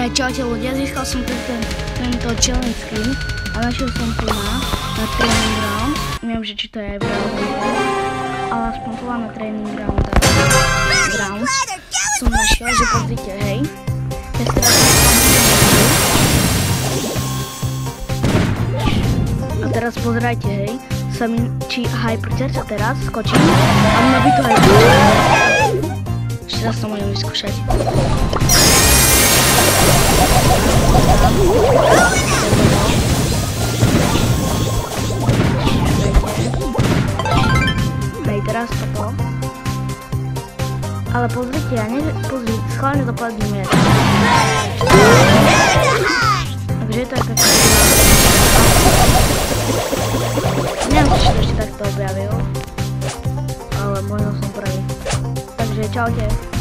Čaute ľudia, získal som tento challenge skin a našiel som tu na training ground. Neviem, že či to je aj v reality, ale aspoň tu na training ground. Som našiel, že pozrite, hej. A teraz pozerajte, hej. Či Hyperter sa teraz skočím a mňa by to aj... Ešte raz to môžem vyskúšať. Hej, teraz toto. Ale pozrite, ja pozri, schválne to padíme. Takže je to aj také... Neviem, či to ešte takto objavil. Ale možno som pravý. Takže čaute.